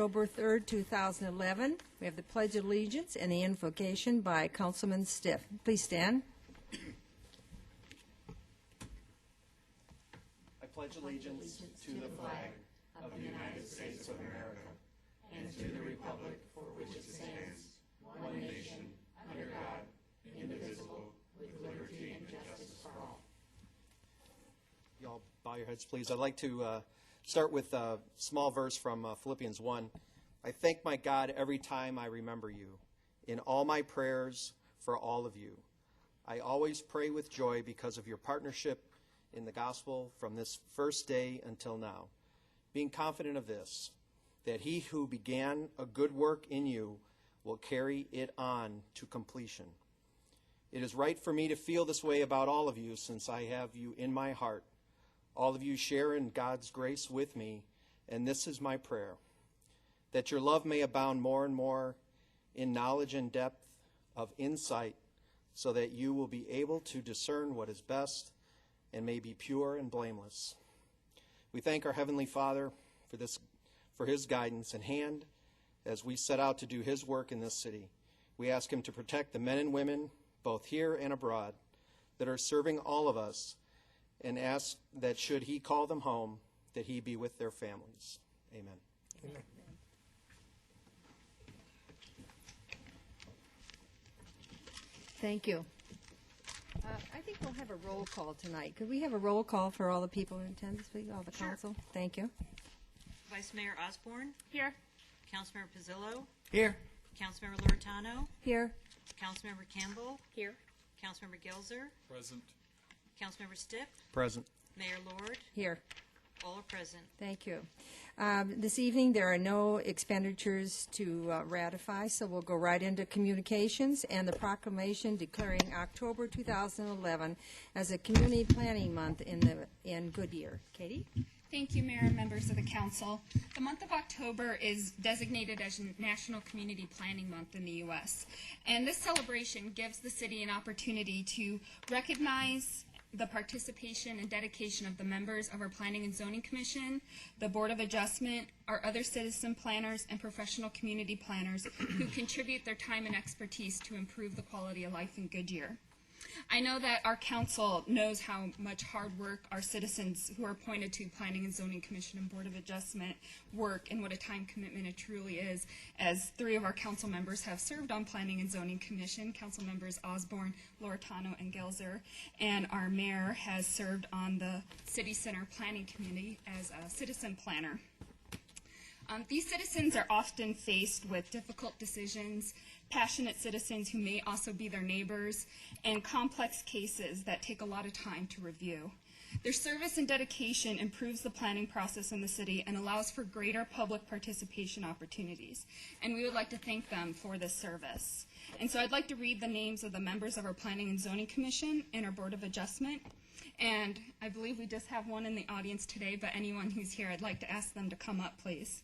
October 3rd, 2011. We have the Pledge of Allegiance and the invocation by Councilman Stiff. Please stand. I pledge allegiance to the flag of the United States of America and to the republic for which it stands, one nation, under God, indivisible, with liberty and justice for all. Y'all bow your heads, please. I'd like to start with a small verse from Philippians 1. I thank my God every time I remember you, in all my prayers for all of you. I always pray with joy because of your partnership in the gospel from this first day until now, being confident of this, that he who began a good work in you will carry it on to completion. It is right for me to feel this way about all of you, since I have you in my heart. All of you share in God's grace with me, and this is my prayer, that your love may abound more and more in knowledge and depth of insight, so that you will be able to discern what is best and may be pure and blameless. We thank our Heavenly Father for his guidance and hand as we set out to do his work in this city. We ask him to protect the men and women, both here and abroad, that are serving all of us, and ask that should he call them home, that he be with their families. Amen. Amen. Thank you. I think we'll have a roll call tonight. Could we have a roll call for all the people in attendance, please, all the council? Thank you. Vice Mayor Osborne. Here. Councilmember Pizzillo. Here. Councilmember Loretano. Here. Councilmember Campbell. Here. Councilmember Gelzer. Present. Councilmember Stiff. Present. Mayor Lord. Here. All are present. Thank you. This evening, there are no expenditures to ratify, so we'll go right into communications and the proclamation declaring October 2011 as a community planning month in Goodyear. Katie? Thank you, Mayor and members of the council. The month of October is designated as National Community Planning Month in the U.S., and this celebration gives the city an opportunity to recognize the participation and dedication of the members of our Planning and Zoning Commission, the Board of Adjustment, our other citizen planners, and professional community planners who contribute their time and expertise to improve the quality of life in Goodyear. I know that our council knows how much hard work our citizens who are appointed to Planning and Zoning Commission and Board of Adjustment work, and what a time commitment it truly is, as 3 of our council members have served on Planning and Zoning Commission, council members Osborne, Loretano, and Gelzer, and our mayor has served on the City Center Planning Committee as a citizen planner. These citizens are often faced with difficult decisions, passionate citizens who may also be their neighbors, and complex cases that take a lot of time to review. Their service and dedication improves the planning process in the city and allows for greater public participation opportunities. And we would like to thank them for this service. And so I'd like to read the names of the members of our Planning and Zoning Commission and our Board of Adjustment. And I believe we just have one in the audience today, but anyone who's here, I'd like to ask them to come up, please.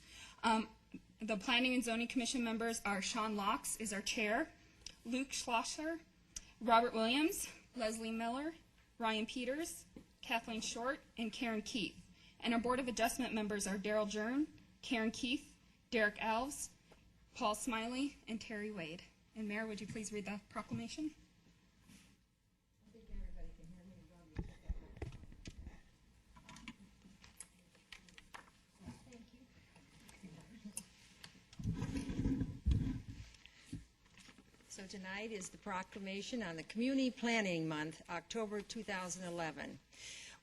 The Planning and Zoning Commission members are Sean Locks is our chair, Luke Schlosser, Robert Williams, Leslie Miller, Ryan Peters, Kathleen Short, and Karen Keith. And our Board of Adjustment members are Daryl Jern, Karen Keith, Derek Alves, Paul Smiley, and Terry Wade. And Mayor, would you please read the proclamation? So tonight is the proclamation on the Community Planning Month, October 2011.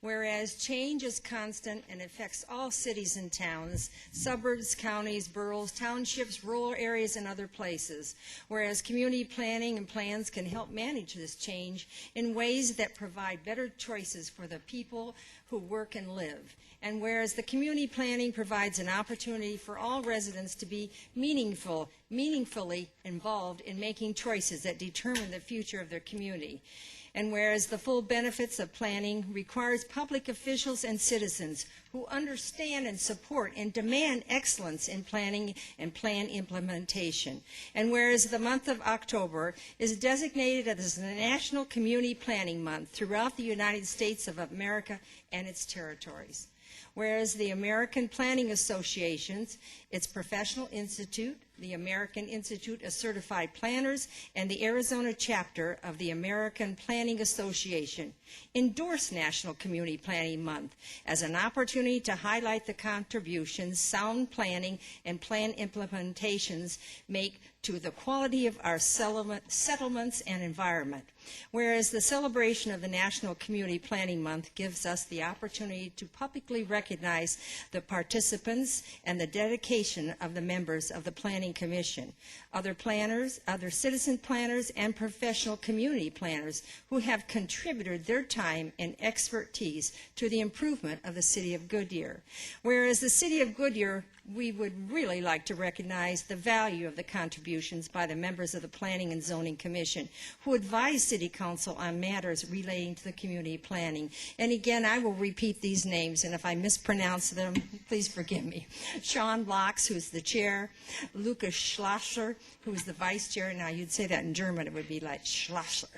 Whereas change is constant and affects all cities and towns, suburbs, counties, boroughs, townships, rural areas, and other places. Whereas community planning and plans can help manage this change in ways that provide better choices for the people who work and live. And whereas the community planning provides an opportunity for all residents to be meaningfully involved in making choices that determine the future of their community. And whereas the full benefits of planning requires public officials and citizens who understand and support and demand excellence in planning and plan implementation. And whereas the month of October is designated as the National Community Planning Month throughout the United States of America and its territories. Whereas the American Planning Associations, its professional institute, the American Institute of Certified Planners, and the Arizona chapter of the American Planning Association endorse National Community Planning Month as an opportunity to highlight the contributions sound planning and plan implementations make to the quality of our settlements and environment. Whereas the celebration of the National Community Planning Month gives us the opportunity to publicly recognize the participants and the dedication of the members of the Planning Commission, other planners, other citizen planners, and professional community planners who have contributed their time and expertise to the improvement of the City of Goodyear. Whereas the City of Goodyear, we would really like to recognize the value of the contributions by the members of the Planning and Zoning Commission who advise City Council on matters relating to the community planning. And again, I will repeat these names, and if I mispronounce them, please forgive me. Sean Locks, who's the chair, Lucas Schlosser, who is the vice chair. Now, you'd say that in German, it would be like Schlosser.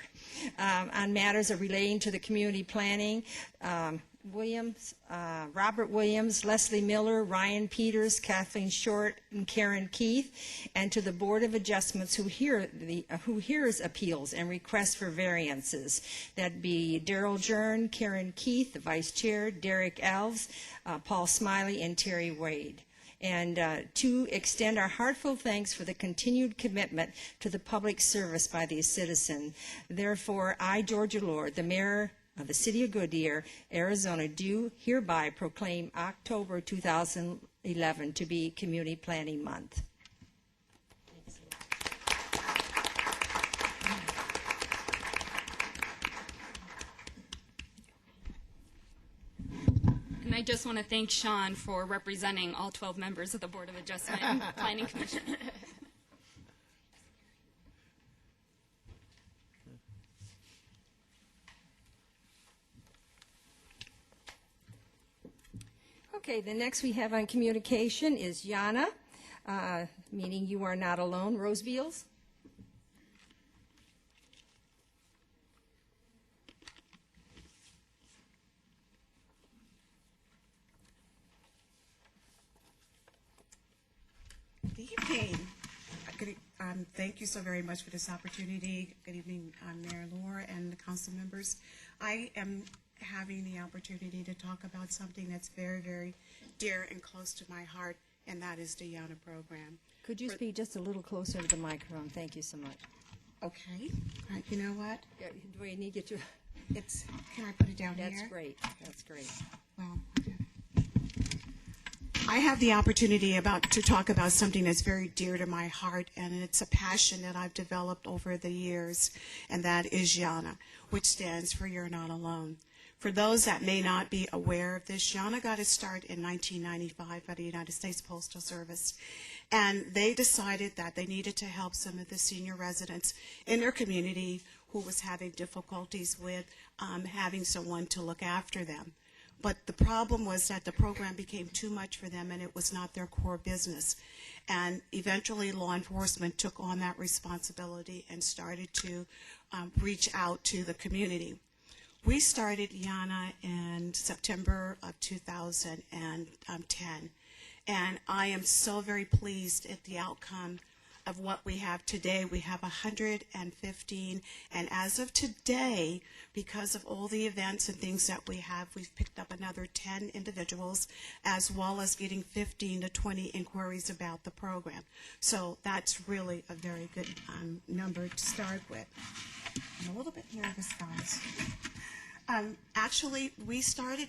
On matters relating to the community planning, Robert Williams, Leslie Miller, Ryan Peters, Kathleen Short, and Karen Keith, and to the Board of Adjustments who hears appeals and requests for variances. That'd be Daryl Jern, Karen Keith, the Vice Chair, Derek Alves, Paul Smiley, and Terry Wade. And to extend our heartfelt thanks for the continued commitment to the public service by these citizens. Therefore, I, Georgia Lord, the Mayor of the City of Goodyear, Arizona, do hereby proclaim October 2011 to be Community Planning Month. And I just want to thank Sean for representing all 12 members of the Board of Adjustment and Planning Commission. Okay, the next we have on communication is Yana, meaning you are not alone. Rose Beals. Good evening. Thank you so very much for this opportunity. Good evening, Mayor Lohr and the council members. I am having the opportunity to talk about something that's very, very dear and close to my heart, and that is the Yana program. Could you speak just a little closer to the microphone? Thank you so much. Okay. All right, you know what? Yeah, do we need to get you? Can I put it down here? That's great. That's great. Well, I have the opportunity to talk about something that's very dear to my heart, and it's a passion that I've developed over the years, and that is Yana, which stands for You're Not Alone. For those that may not be aware of this, Yana got its start in 1995 by the United States Postal Service, and they decided that they needed to help some of the senior residents in their community who was having difficulties with having someone to look after them. But the problem was that the program became too much for them, and it was not their core business. And eventually law enforcement took on that responsibility and started to reach out to the community. We started Yana in September of 2010, and I am so very pleased at the outcome of what we have today. We have 115, and as of today, because of all the events and things that we have, we've picked up another 10 individuals, as well as getting 15 to 20 inquiries about the program. So that's really a very good number to start with. I'm a little bit nervous, guys. Actually, we tried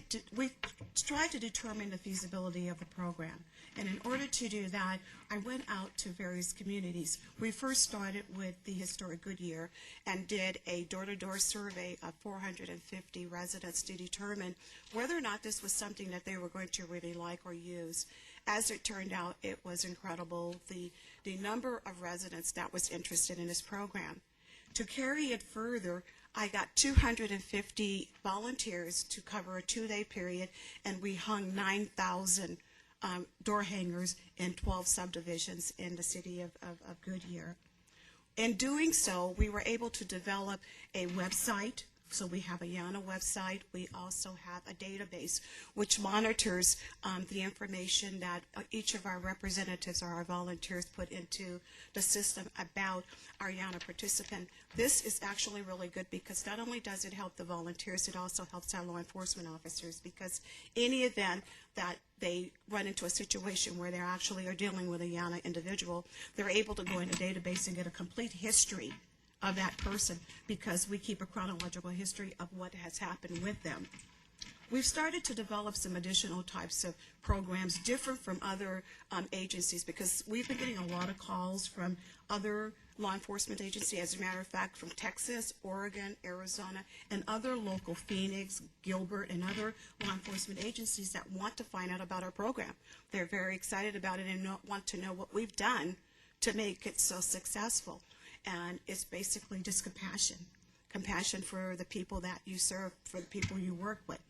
to determine the feasibility of the program. And in order to do that, I went out to various communities. We first started with the Historic Goodyear and did a door-to-door survey of 450 residents to determine whether or not this was something that they were going to really like or use. As it turned out, it was incredible, the number of residents that was interested in this program. To carry it further, I got 250 volunteers to cover a 2-day period, and we hung 9,000 door hangers in 12 subdivisions in the city of Goodyear. In doing so, we were able to develop a website So we have a Yana website. We also have a database which monitors the information that each of our representatives or our volunteers put into the system about our Yana participant. This is actually really good because not only does it help the volunteers, it also helps our law enforcement officers, because any event that they run into a situation where they actually are dealing with a Yana individual, they're able to go in a database and get a complete history of that person, because we keep a chronological history of what has happened with them. We've started to develop some additional types of programs different from other agencies, because we've been getting a lot of calls from other law enforcement agencies, as a matter of fact, from Texas, Oregon, Arizona, and other local, Phoenix, Gilbert, and other law enforcement agencies that want to find out about our program. They're very excited about it and want to know what we've done to make it so successful. And it's basically just compassion for the people that you serve, for the people you work with.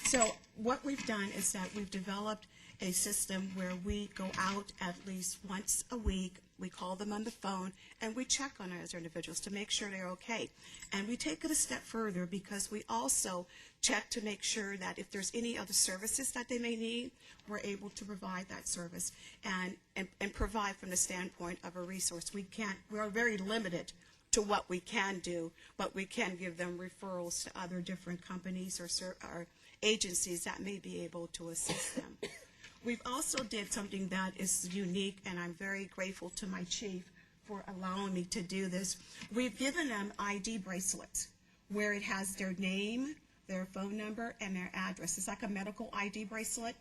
So what we've done is that we've developed a system where we go out at least once a week. We call them on the phone, and we check on those individuals to make sure they're okay. And we take it a step further, because we also check to make sure that if there's any other services that they may need, we're able to provide that service and provide from the standpoint of a resource. We're very limited to what we can do, but we can give them referrals to other different companies or agencies that may be able to assist them. We've also did something that is unique, and I'm very grateful to my chief for allowing me to do this. We've given them ID bracelets where it has their name, their phone number, and their address. It's like a medical ID bracelet,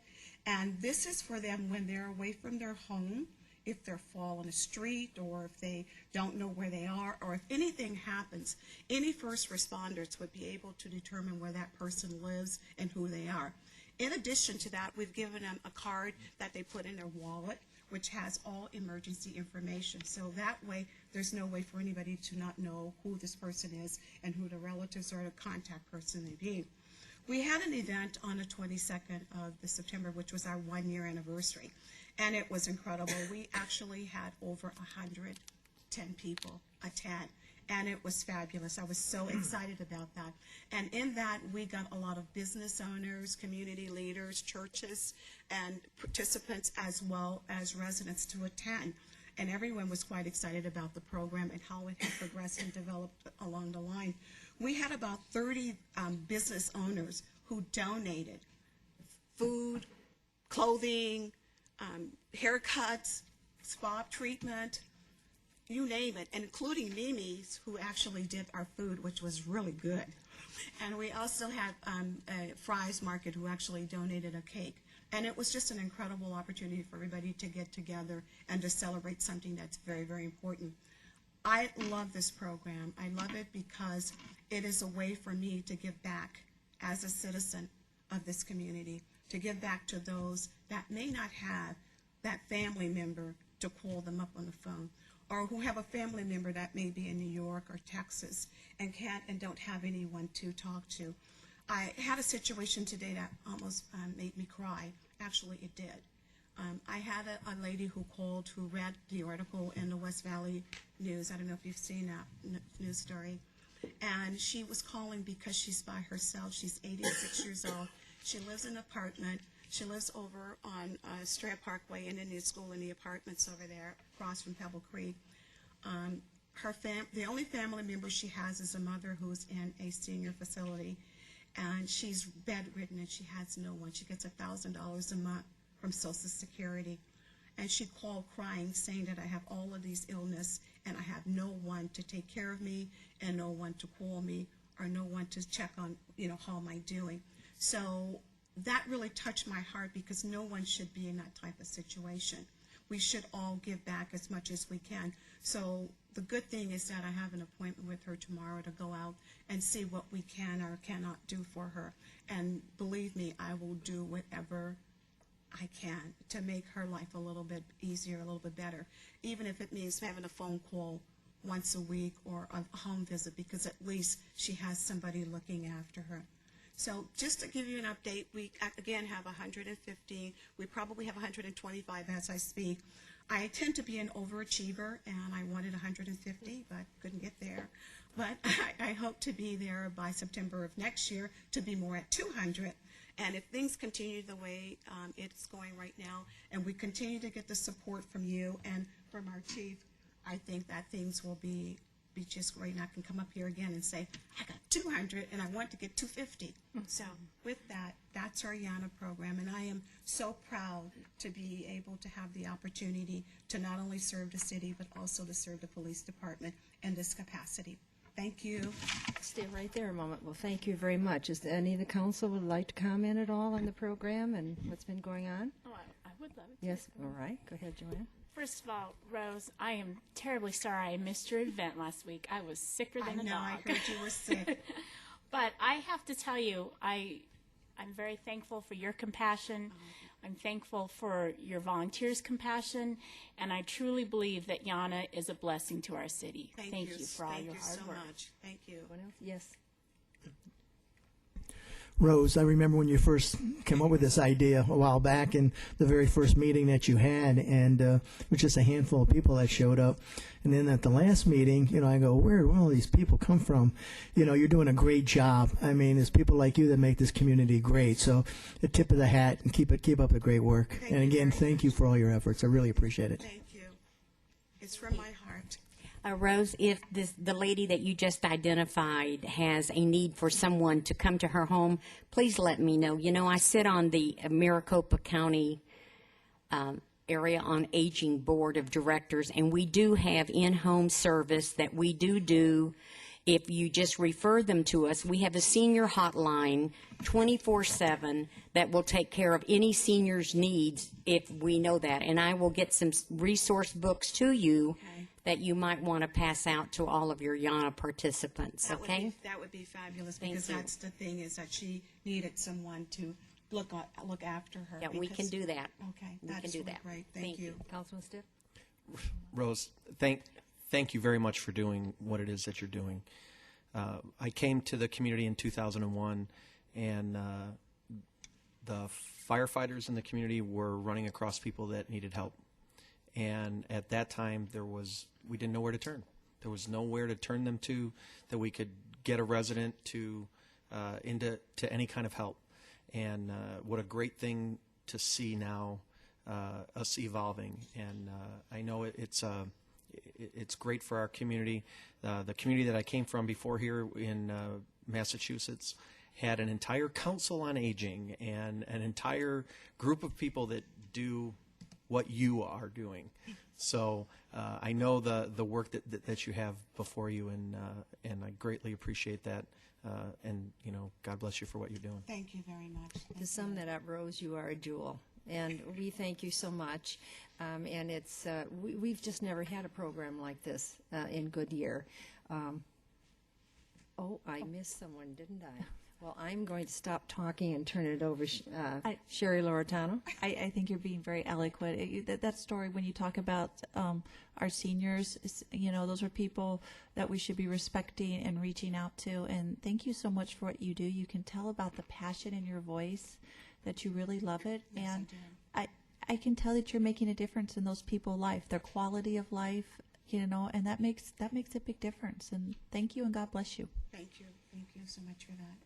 and this is for them when they're away from their home, if they fall on the street, or if they don't know where they are, or if anything happens. Any first responders would be able to determine where that person lives and who they are. In addition to that, we've given them a card that they put in their wallet, which has all emergency information. So that way, there's no way for anybody to not know who this person is and who the relatives or the contact person may be. We had an event on the 22nd of September, which was our 1-year anniversary, and it was incredible. We actually had over 110 people attend, and it was fabulous. I was so excited about that. And in that, we got a lot of business owners, community leaders, churches, and participants, as well as residents to attend. And everyone was quite excited about the program and how it had progressed and developed along the line. We had about 30 business owners who donated food, clothing, haircuts, spa treatment, you name it, including Mimi's, who actually did our food, which was really good. And we also had a Fry's Market, who actually donated a cake. And it was just an incredible opportunity for everybody to get together and to celebrate something that's very, very important. I love this program. I love it because it is a way for me to give back as a citizen of this community, to give back to those that may not have that family member to call them up on the phone, or who have a family member that may be in New York or Texas and don't have anyone to talk to. I had a situation today that almost made me cry. Actually, it did. I had a lady who called, who read the article in the West Valley News. I don't know if you've seen that news story. And she was calling because she's by herself. She's 86 years old. She lives in an apartment. She lives over on Strand Parkway in the new school, in the apartments over there across from Pebble Creek. The only family member she has is a mother who's in a senior facility, and she's bedridden and she has no one. She gets $1,000 a month from Social Security. And she called crying, saying that I have all of these illness and I have no one to take care of me and no one to call me or no one to check on, how am I doing. So that really touched my heart, because no one should be in that type of situation. We should all give back as much as we can. So the good thing is that I have an appointment with her tomorrow to go out and see what we can or cannot do for her. And believe me, I will do whatever I can to make her life a little bit easier, a little bit better, even if it means having a phone call once a week or a home visit, because at least she has somebody looking after her. So just to give you an update, we again have 115. We probably have 125 as I speak. I tend to be an overachiever, and I wanted 150, but couldn't get there. But I hope to be there by September of next year to be more at 200. And if things continue the way it's going right now, and we continue to get the support from you and from our chief, I think that things will be just great. And I can come up here again and say, I got 200 and I want to get 250. So with that, that's our YANA program. And I am so proud to be able to have the opportunity to not only serve the city, but also to serve the police department in this capacity. Thank you. Stay right there a moment. Well, thank you very much. Is there any of the council would like to comment at all on the program and what's been going on? Oh, I would love it. Yes, all right. Go ahead, Joanne. First of all, Rose, I am terribly sorry I missed your event last week. I was sicker I than a know, dog. I heard you were sick. But I have to tell you, I'm very thankful for your compassion. I'm thankful for your volunteers' compassion, and I truly believe that Yana is a blessing to our city. Thank you for all your hard so work. much. Thank you. Anyone else? Yes. Rose, I remember when you first came up with this idea a while back in the very first meeting that you had, and it was just a handful of people that showed up. And then at the last meeting, I go, where do all these people come from? You're doing a great job. I mean, it's people like you that make this community great. So the tip of the hat, and keep up the great work. Thank And you again, very thank you for all your efforts. I really appreciate it. Thank you. It's from my heart. Rose, if the lady that you just identified has a need for someone to come to her home, please let me know. I sit on the Maricopa County Area on Aging Board of Directors, and we do have in-home service that we do. If you just refer them to us, we have a senior hotline 24/7 that will take care of any senior's needs if we know that. And I will get some resource books to you that you might want to pass out to all of your YANA participants, okay? That would be fabulous, Thank because you. that's the thing, is that she needed someone to look after her. Yeah, we can do that. Okay, We that's can do really that. great. Thank you. Councilman Stiff? Rose, thank you very much for doing what it is that you're doing. I came to the community in 2001, and the firefighters in the community were running across people that needed help. And at that time, we didn't know where to turn. There was nowhere to turn them to that we could get a resident to any kind of help. And what a great thing to see now, us evolving. And I know it's great for our community. The community that I came from before here in Massachusetts had an entire council on aging and an entire group of people that do what you are doing. So I know the work that you have before you, and I greatly appreciate that. And God bless you for what you're doing. Thank you very much. To sum that up, Rose, you are a jewel, and we thank you so much. And it's we've just never had a program like this in Goodyear. I missed someone, didn't I? Well, I'm going to stop talking and turn it over. Sherry Loretano. I think you're being very eloquent. That story, when you talk about our seniors, those are people that we should be respecting and reaching out to. And thank you so much for what you do. You can tell about the passion in your voice, that you really love it. Yes, and I do. I can tell that you're making a difference in those people's life, their quality of life, and that makes a big difference. And thank you, and God bless you. Thank you. Thank you so much for that.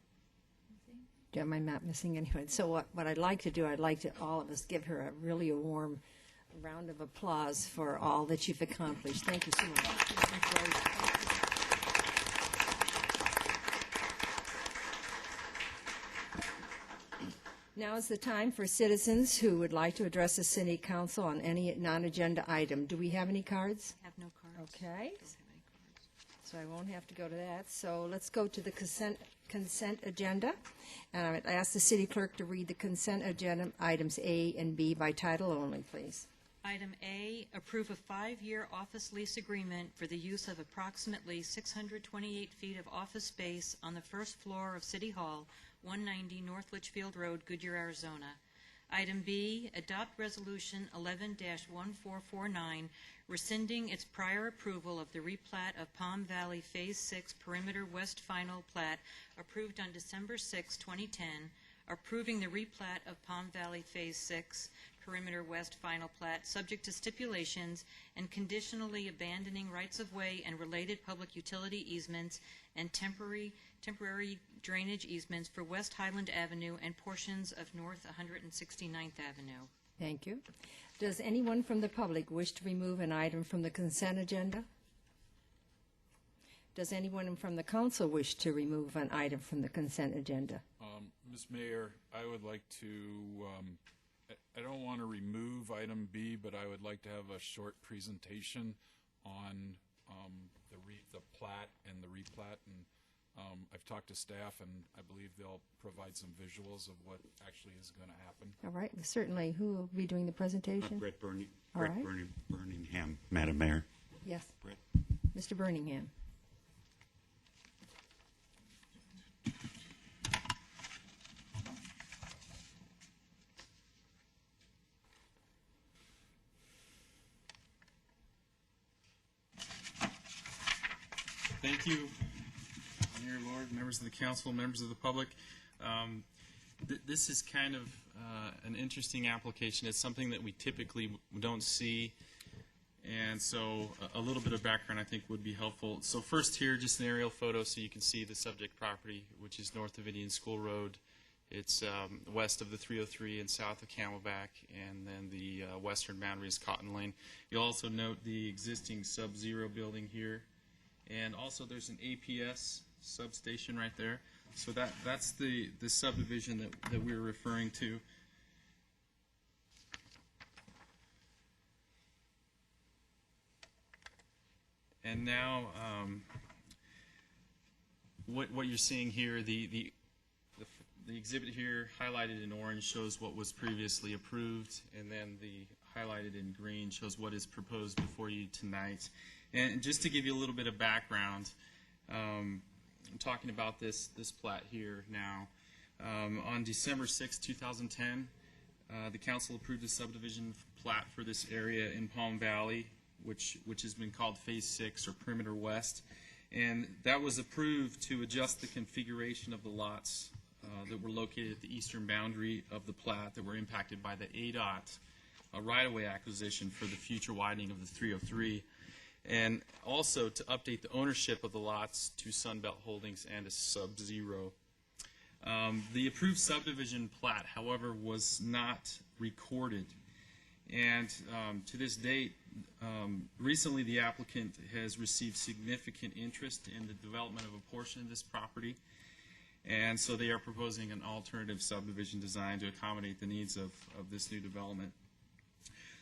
Am I not missing anyone? So what I'd like to do, I'd like to all of us give her a warm round of applause for all that you've accomplished. Thank you so much. Now is the time for citizens who would like to address the city council on any non-agenda item. Do we have any cards? Have no cards. Okay. So I won't have to go to that. So let's go to the consent agenda. And I would ask the city clerk to read the consent agenda items A and B by title only, please. Item A, approve a 5-year office lease agreement for the use of approximately 628 feet of office space on the first floor of City Hall, 190 North Litchfield Road, Goodyear, Arizona. Item B, adopt Resolution 11-1449, rescinding its prior approval of the replat of Palm Valley Phase 6 Perimeter West Final Plat approved on December 6, 2010, approving the replat of Palm Valley Phase 6 Perimeter West final plat, subject to stipulations and conditionally abandoning rights-of-way and related public utility easements and temporary drainage easements for West Highland Avenue and portions of North 169th Avenue. Thank you. Does anyone from the public wish to remove an item from the consent agenda? Does anyone from the council wish to remove an item from the consent agenda? Ms. Mayor, I would like to, I don't want to remove item B, but I would like to have a short presentation on the plat and the replat. And I've talked to staff, and I believe they'll provide some visuals of what actually is going to happen. All right, certainly. Who will be doing the presentation? Brett All right. Birmingham, Madam Mayor. Yes, Brett. Mr. Birmingham. Thank you, Mayor Lord, members of the council, members of the public. This is kind of an interesting application. It's something that we typically don't see, and so a little bit of background I think would be helpful. So first here, just an aerial photo so you can see the subject property, which is north of Indian School Road. It's west of the 303 and south of Camelback, and then the western boundary is Cotton Lane. You'll also note the existing Sub-Zero building here. And also there's an APS substation right there. So that's the subdivision that we're referring to. And now what you're seeing here, the exhibit here highlighted in orange shows what was previously approved, and then the highlighted in green shows what is proposed before you tonight. And just to give you a little bit of background, I'm talking about this plat here now. On December 6, 2010, the council approved a subdivision plat for this area in Palm Valley, which has been called Phase 6 or Perimeter West. And that was approved to adjust the configuration of the lots that were located at the eastern boundary of the plat that were impacted by the ADOT right-of-way acquisition for the future widening of the 303. And also to update the ownership of the lots to Sunbelt Holdings and to Sub-Zero. The approved subdivision plat, however, was not recorded. And to this date, recently the applicant has received significant interest in the development of a portion of this property. And so they are proposing an alternative subdivision design to accommodate the needs of this new development.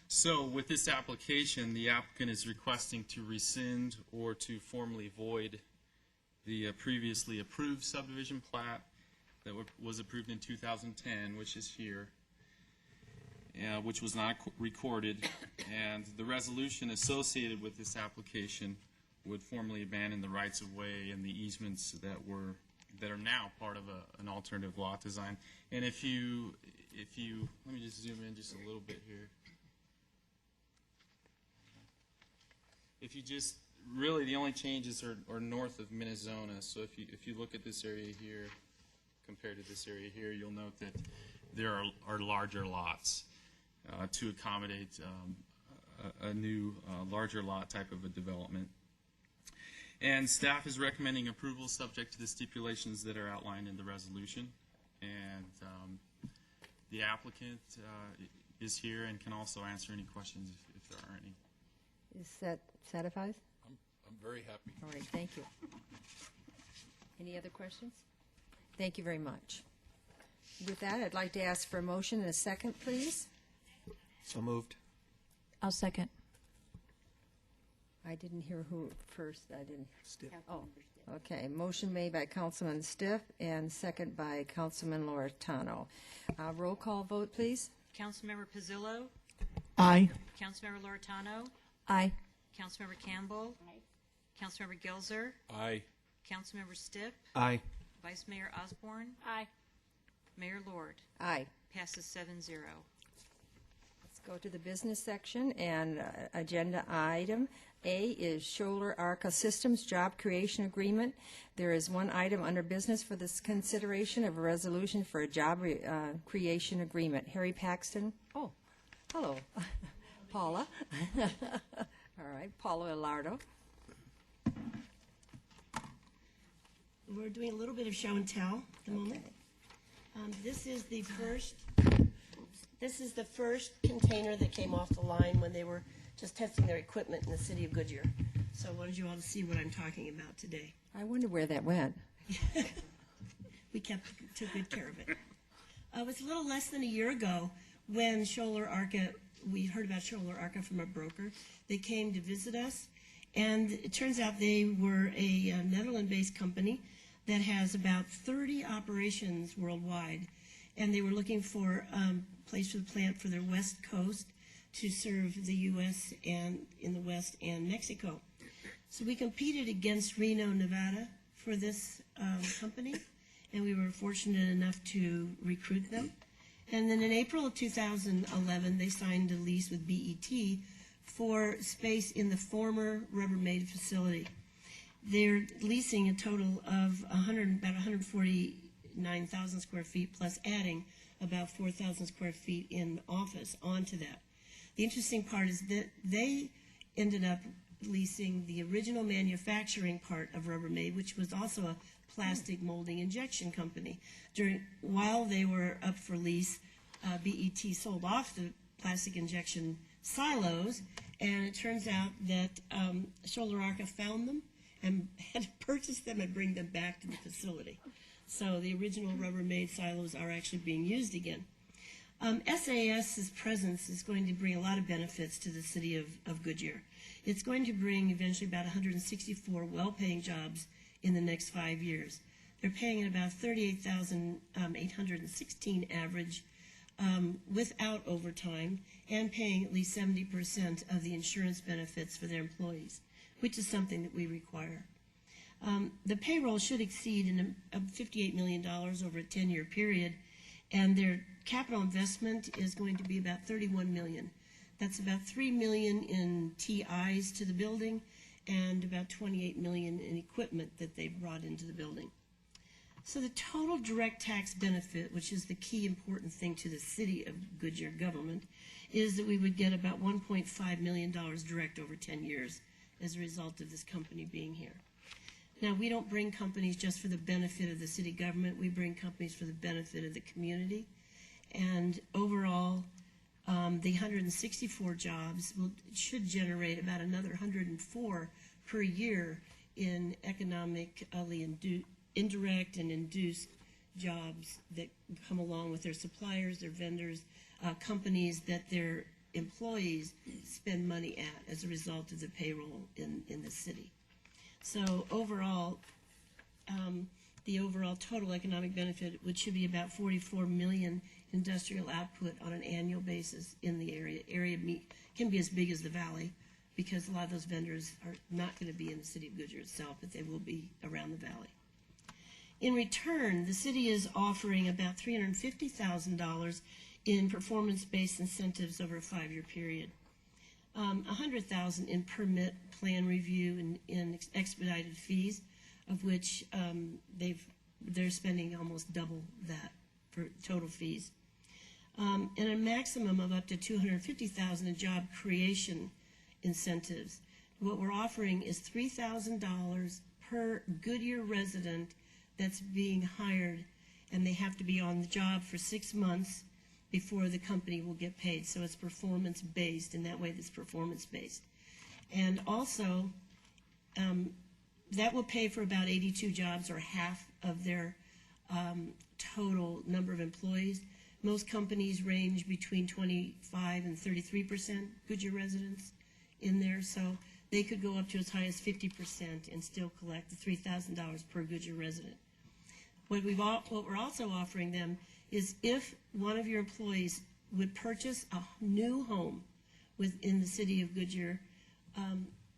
So with this application, the applicant is requesting to rescind or to formally void the previously approved subdivision plat that was approved in 2010, which is here, which was not recorded, and the resolution associated with this application would formally abandon the rights of way and the easements that are now part of an alternative lot design. And if you let me just zoom in just a little bit here. If you just, really the only changes are north of Minnesota. So if you look at this area here compared to this area here, you'll note that there are larger lots to accommodate a new larger lot type of a development. And staff is recommending approval subject to the stipulations that are outlined in the resolution. And the applicant is here and can also answer any questions if there are any. Is that satisfies? I'm very happy. All right, thank you. Any other questions? Thank you very much. With that, I'd like to ask for a motion and a second, please. So moved. I'll second. I didn't hear who first. I didn't. Stiff. Oh, okay. Motion made by Councilman Stiff and second by Councilman Loretano. Roll call vote, please. Councilmember Pizzillo, Aye. Councilmember Loretano, Aye. Councilmember Campbell, Councilmember Gilzer, Aye. Councilmember Stipp, Aye. Vice Mayor Osborne, Aye. Mayor Lord. Aye. Passes 7-0. Let's go to the business section, and agenda item A is Scholler Arca Systems Job Creation Agreement. There is one item under business for this consideration of a resolution for a job creation agreement. Harry Paxton. Oh, Hello, Paula. All right, Paula Ilardo. We're doing a little bit of show and tell at the moment. This is the first container that came off the line when they were just testing their equipment in the city of Goodyear. So I wanted you all to see what I'm talking about today. I wonder where that went. We took good care of it. It was a little less than a year ago when Scholler Arca, we heard about Scholler Arca from a broker. They came to visit us, and it turns out they were a Netherlands-based company that has about 30 operations worldwide, and they were looking for a place for the plant for their west coast to serve the U.S. and in the west and Mexico. So we competed against Reno, Nevada for this company, and we were fortunate enough to recruit them. And then in April of 2011, they signed a lease with BET for space in the former Rubbermaid facility. They're leasing a total of about 149,000 square feet, plus adding about 4,000 square feet in office onto that. The interesting part is that they ended up leasing the original manufacturing part of Rubbermaid, which was also a plastic molding injection company. While they were up for lease, BET sold off the plastic injection silos, and it turns out that Scholler Arca found them and had to purchase them and bring them back to the facility. So the original Rubbermaid silos are actually being used again. SAS's presence is going to bring a lot of benefits to the city of Goodyear. It's going to bring eventually about 164 well-paying jobs in the next 5 years. They're paying at about $38,816 average without overtime, and paying at least 70% of the insurance benefits for their employees, which is something that we require. The payroll should exceed $58 million over a 10-year period, and their capital investment is going to be about $31 million. That's about $3 million in TIs to the building and about $28 million in equipment that they brought into the building. So the total direct tax benefit, which is the key important thing to the city of Goodyear government, is that we would get about $1.5 million direct over 10 years as a result of this company being here. Now, we don't bring companies just for the benefit of the city government. We bring companies for the benefit of the community. And overall, the 164 jobs should generate about another 104 per year in economically indirect and induced jobs that come along with their suppliers, their vendors, companies that their employees spend money at as a result of the payroll in the city. So overall, the overall total economic benefit, which should be about 44 million industrial output on an annual basis in the area. Can be as big as the valley, because a lot of those vendors are not going to be in the city of Goodyear itself, but they will be around the valley. In return, the city is offering about $350,000 in performance-based incentives over a 5-year period. $100,000 in permit plan review and in expedited fees, of which they're spending almost double that for total fees. And a maximum of up to $250,000 in job creation incentives. What we're offering is $3,000 per Goodyear resident that's being hired, and they have to be on the job for 6 months before the company will get paid. So it's performance-based, and that way it's performance-based. And also, that will pay for about 82 jobs, or half of their total number of employees. Most companies range between 25 and 33% Goodyear residents in there, so they could go up to as high as 50% and still collect the $3,000 per Goodyear resident. What we're also offering them is, if one of your employees would purchase a new home within the city of Goodyear,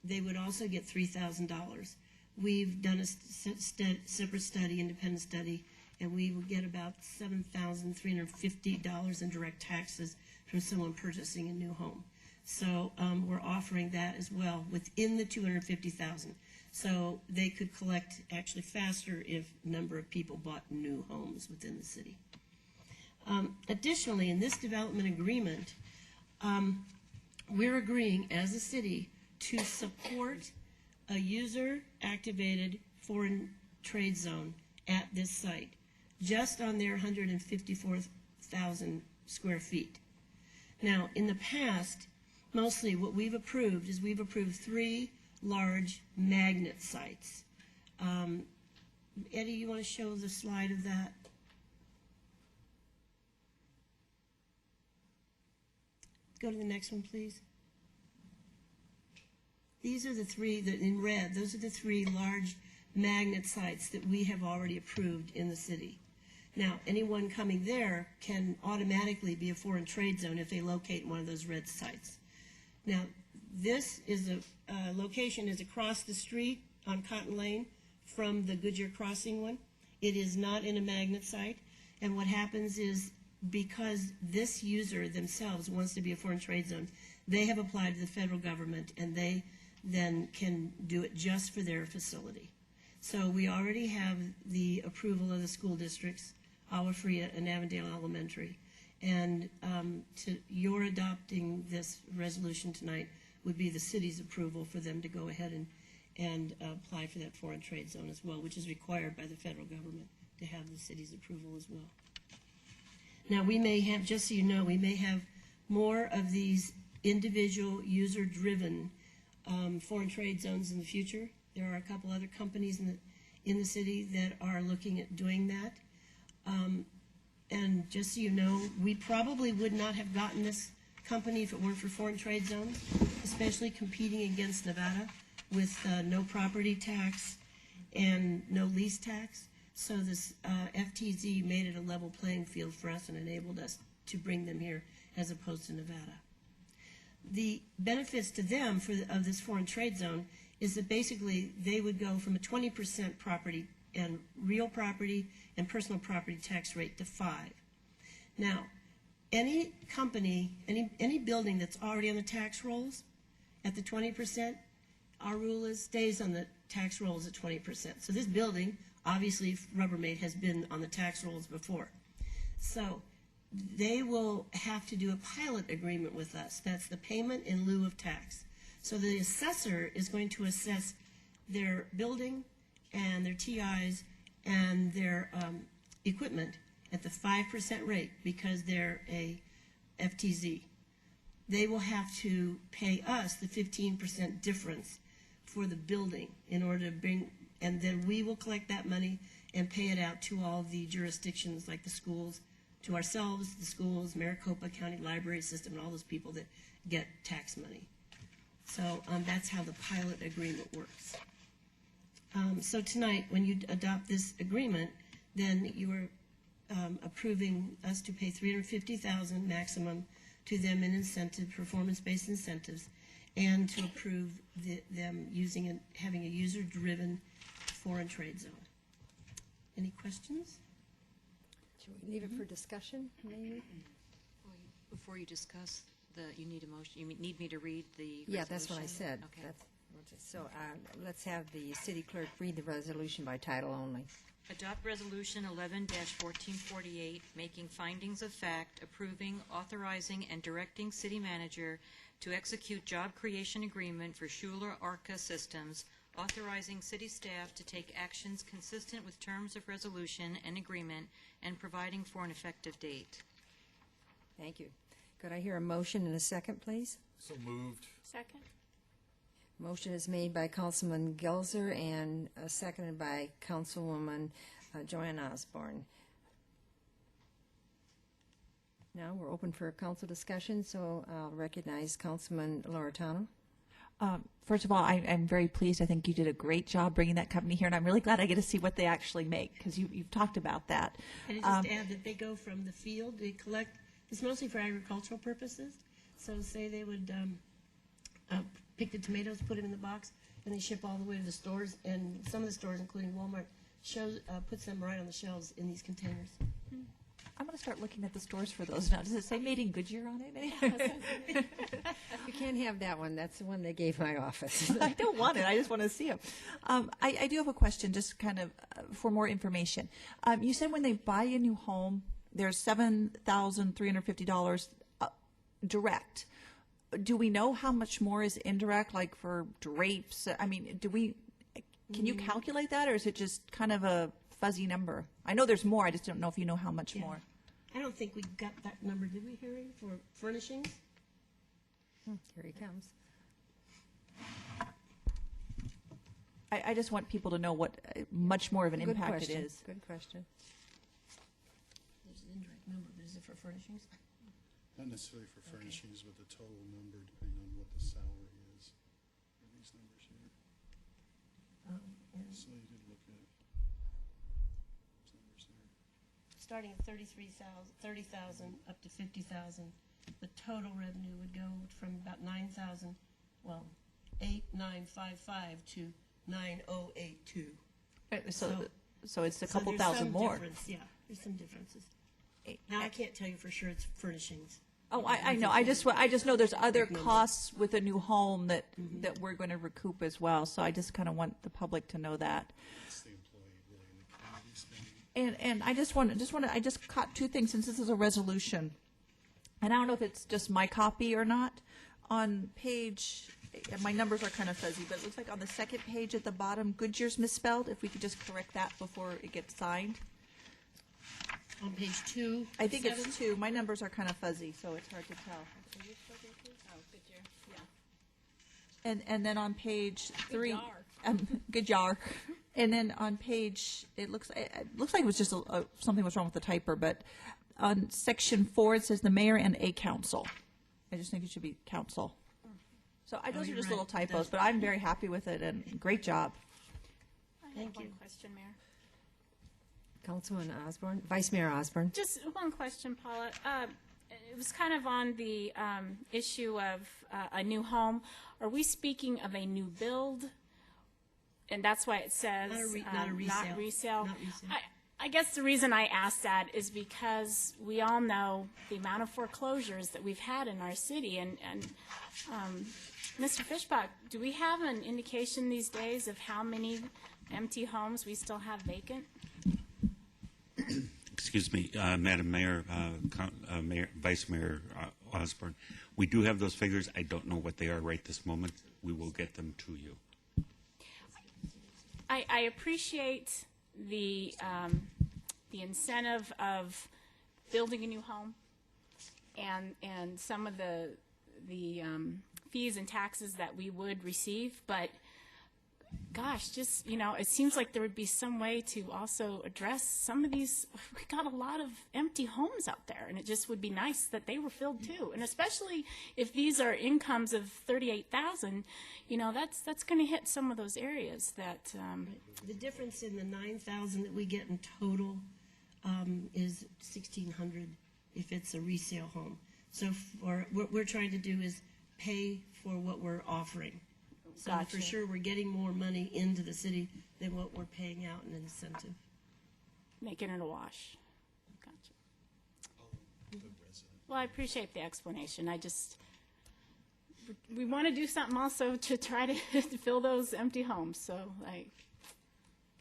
they would also get $3,000. We've done a separate study, independent study, and we will get about $7,350 in direct taxes from someone purchasing a new home. So we're offering that as well within the $250,000. So they could collect actually faster if a number of people bought new homes within the city. Additionally, in this development agreement, we're agreeing as a city to support a user-activated foreign trade zone at this site, just on their 154,000 square feet. Now, in the past, mostly what we've approved is we've approved 3 large magnet sites. Eddie, you want to show the slide of that? Go to the next one, please. These are the 3 that in red, those are the 3 large magnet sites that we have already approved in the city. Now, anyone coming there can automatically be a foreign trade zone if they locate one of those red sites. Now, this is a location is across the street on Cotton Lane from the Goodyear Crossing one. It is not in a magnet site, and what happens is because this user themselves wants to be a foreign trade zone, they have applied to the federal government, and they then can do it just for their facility. So we already have the approval of the school districts, Agua Fria and Avondale Elementary. And your adopting this resolution tonight would be the city's approval for them to go ahead and apply for that foreign trade zone as well, which is required by the federal government to have the city's approval as well. Now, we may have, just so you know, we may have more of these individual user-driven foreign trade zones in the future. There are a couple other companies in the city that are looking at doing that. And just so you know, we probably would not have gotten this company if it weren't for foreign trade zones, especially competing against Nevada with no property tax and no lease tax. So this FTZ made it a level playing field for us and enabled us to bring them here as opposed to Nevada. The benefits to them of this foreign trade zone is that basically they would go from a 20% property and real property and personal property tax rate to 5%. Now, any company, any building that's already on the tax rolls at the 20%, our rule is stays on the tax rolls at 20%. So this building, obviously Rubbermaid has been on the tax rolls before. So they will have to do a pilot agreement with us. That's the payment in lieu of tax. So the assessor is going to assess their building and their TIs and their equipment at the 5% rate because they're a FTZ. They will have to pay us the 15% difference for the building in order to bring, and then we will collect that money and pay it out to all the jurisdictions like the schools, to ourselves, the schools, Maricopa County Library System, and all those people that get tax money. So that's how the pilot agreement works. So tonight, when you adopt this agreement, then you are approving us to pay $350,000 maximum to them in incentive, performance-based incentives, and to approve them having a user-driven foreign trade zone. Any questions? Should we leave it for discussion, maybe? Before you discuss, you need a motion, you need me to read the resolution? Yeah, that's what I said. Okay. So let's have the city clerk read the resolution by title only. Adopt Resolution 11-1448, making findings of fact, approving, authorizing, and directing city manager to execute job creation agreement for Schuler Arca Systems, authorizing city staff to take actions consistent with terms of resolution and agreement, and providing for an effective date. Thank you. Could I hear a motion and a second, please? So moved. Second? Motion is made by Councilman Gelser and seconded by Councilwoman Joanne Osborne. Now we're open for council discussion, so I'll recognize Councilman Loretano. First of all, I'm very pleased. I think you did a great job bringing that company here, and I'm really glad I get to see what they actually make, because you've talked about that. And just add that they go from the field, they collect, it's mostly for agricultural purposes. So say they would pick the tomatoes, put them in the box, and they ship all the way to the stores, and some of the stores, including Walmart, puts them right on the shelves in these containers. I'm going to start looking at the stores for those now. Does it say Made in Goodyear on it? You can't have that one. That's the one they gave my office. I don't want it. I just want to see them. I do have a question, just kind of for more information. You said when they buy a new home, there's $7,350 direct. Do we know how much more is indirect, like for drapes? I mean, can you calculate that, or is it just kind of a fuzzy number? I know there's more, I just don't know if you know how much more. I don't think we got that number, did we, Harry, for furnishings? Here he comes. I just want people to know what much more of an impact it is. Good question. There's an indirect number, but is it for furnishings? Not necessarily for furnishings, but the total number depending on what the salary is. Are these numbers here? So you did look at those numbers there. Starting at 30,000 up to 50,000, the total revenue would go from about 9,000, well, 8,955 to 9,082. So it's a So couple there's thousand some more. difference, yeah, there's some differences. Now, I can't tell you for sure it's furnishings. Oh, I know. I just know there's other costs with a new home that we're going to recoup as well. So I just kind of want the public to know that. It's the employee really in the community spending. And I just caught two things since this is a resolution. And I don't know if it's just my copy or not. On page, and my numbers are kind of fuzzy, but it looks like on the second page at the bottom, Goodyear's misspelled. If we could just correct that before it gets signed. On page 2. I think 7. it's 2. My numbers are kind of fuzzy, so it's hard to tell. And then on page 3, good jar. And then on page, it looks like it was just something was wrong with the typer, but on section 4 it says the mayor and a council. I just think it should be council. So those are you're just right. little typos, but I'm very happy with it and great job. Thank you. One question, Mayor. Councilman Osborne, Vice Mayor Osborne. Just one question, Paula. It was kind of on the issue of a new home. Are we speaking of a new build? And that's why it says Not a resale. Not resale. Not resale. I guess the reason I asked that is because we all know the amount of foreclosures that we've had in our city. And Mr. Fishbach, do we have an indication these days of how many empty homes we still have vacant? Excuse me, Madam Mayor, Vice Mayor Osborne. We do have those figures. I don't know what they are right this moment. We will get them to you. I appreciate the incentive of building a new home and some of the fees and taxes that we would receive, but gosh, just, it seems like there would be some way to also address some of these. We got a lot of empty homes out there, and it just would be nice that they were filled too. And especially if these are incomes of $38,000, that's going to hit some of those areas that. The difference in the 9,000 that we get in total is 1,600 if it's a resale home. So what we're trying to do is pay for what we're offering. So Gotcha. for sure, we're getting more money into the city than what we're paying out in incentive. Making it a wash. Gotcha. Well, I appreciate the explanation. We want to do something also to try to fill those empty homes. So I